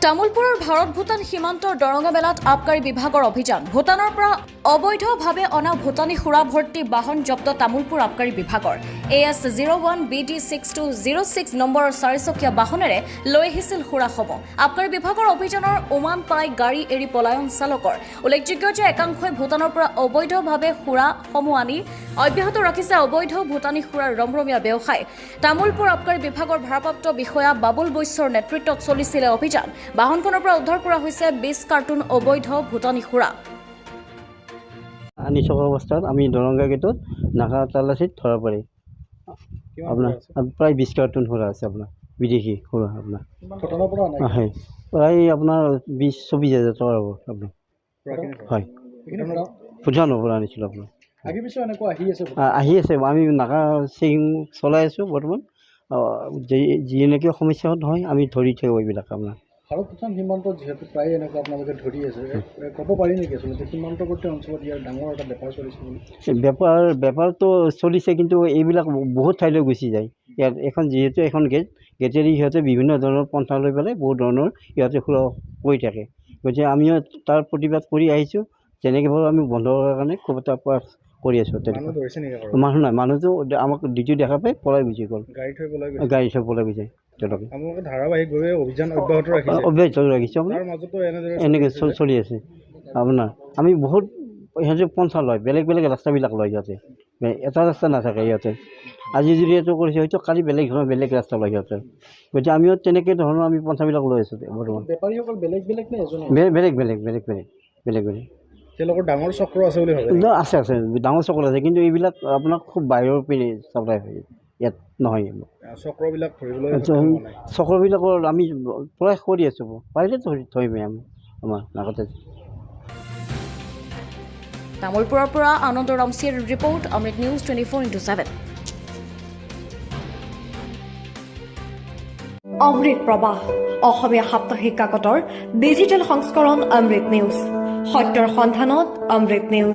তামুলপুৰৰ ভাৰত ভূটান সীমান্তৰ দৰঙা মেলাত আবকাৰী বিভাগৰ অভিযান। ভূটানৰ পৰা অবৈধভাৱে অনা ভূটানী সুৰা ভৰ্তি বাহন জব্দ তামুলপুৰ আবকাৰী বিভাগৰ। AS01 BD 6206 নম্বৰৰ চাৰিচকীয়া বাহনেৰে লৈ আহিছিল সুৰাসমূহ। আবকাৰী বিভাগৰ অভিযানৰ উমান পাই গাড়ী এৰি পলায়ন চালকৰ। উল্লেখযোগ্য যে একাংশই ভূটানৰ পৰা অবৈধভাৱে সুৰাসমূহ আনি অব্যাহত ৰাখিছে অবৈধ ভূটানী সুৰাৰ ৰমৰমীয়া ব্যৱসায়। তামুলপুৰ আবকাৰী বিভাগৰ ভাৰপ্ৰাপ্ত বিষয়া বাবুল বৈশ্যৰ নেতৃত্বত চলিছিল অভিযান। বাহনখনৰ পৰা উদ্ধাৰ কৰা হৈছে 20 কাৰ্টুন অবৈধ ভূটানী সুৰা। আনি থকা অৱস্থাত আমি দৰংগা গেটত নাকা তালাচীত ধৰা পৰে। আপোনাৰ প্ৰায় 20 কাৰ্টুন সুৰা আছে আপোনাৰ বিদেশী সুৰা আপোনাৰ হয় প্ৰায় আপোনাৰ 20-24 হাজাৰ টকাৰ হ'ব আপোনাৰ হয় ভূটানৰ পৰা আনিছিলোঁ আপোনাৰ আহি আছে আমি নাকা চেকিং চলাই আছোঁ বৰ্তমান যি এনেকৈ সমস্যা হয় আমি ধৰি থাকোঁ এইবিলাক আপোনাৰ ভাৰত ভূটান সীমান্তত যিহেতু প্ৰায় এনেকুৱা আপোনালোকে ধৰি আছে ক'ব পাৰি নেকি আচলতে সীমান্তৱৰ্তী অঞ্চলত ইয়াৰ ডাঙৰ এটা বেপাৰ চলিছে বুলি বেপাৰটো চলিছে কিন্তু এইবিলাক বহুত ঠাইলৈ গুচি যায় ইয়াত এখন যিহেতু এখন গেটেদি সিহঁতে বিভিন্ন ধৰণৰ পন্থা লৈ পেলাই বহুত ধৰণৰ সিহঁতে সুৰা কৰি থাকে গতিকে আমিও তাৰ প্ৰতিবাদ কৰি আহিছোঁ যেনেকৈ বাৰু আমি বন্ধ কৰাৰ কাৰণে খুব এটা প্ৰয়াস কৰি আছোঁ তেনেকুৱা মানুহ নাই মানুহটো আমাক ডিউটি দেখা পাই পলাই গুচি গ'ল গাড়ী থৈ পলাই গৈছে তেওঁলোকে ধাৰাবাহিকভাৱে অভিযান অব্যাহত ৰাখিছে এনেকৈ চলি আছে আপোনাৰ আমি বহুত সিহঁতে পন্থা লয় বেলেগ বেলেগ ৰাস্তাবিলাক লয় সিহঁতে এটা ৰাস্তা নাথাকে সিহঁতে আজি যদি এইটো কৰিছে হয়তো কালি বেলেগ ধৰণৰ বেলেগ ৰাস্তা লয় সিহঁতে গতিকে আমিও তেনেকৈ ধৰণৰ আমি পন্থাবিলাক লৈ আছোঁ বৰ্তমান বেপাৰীসকল বেলেগ বেলেগ নে বেলেগ বেলেগ বেলেগ বেলেগ বেলেগ বেলেগ তেওঁলোকৰ ডাঙৰ চক্ৰ আছে বুলি ভাবে আছে ডাঙৰ চক্ৰ আছে কিন্তু এইবিলাক আপোনাক খুব বাহিৰৰ পিনে চাপ্লাই হয় ইয়াত নহয় চক্ৰবিলাকৰ আমি প্ৰয়াস কৰি আছোঁ পাৰিলে ধৰিমেই আমি আমাৰ নাকতে তামুলপুৰৰ পৰা আনন্দ ৰামচিৰ ৰিপৰ্ট অমৃত নিউজ 24/7 অমৃত প্ৰবাহ অসমীয়া সাপ্তাহিক কাকতৰ ডিজিটেল সংস্কৰণ অমৃত নিউজ সত্যৰ সন্ধানত অমৃত নিউজ।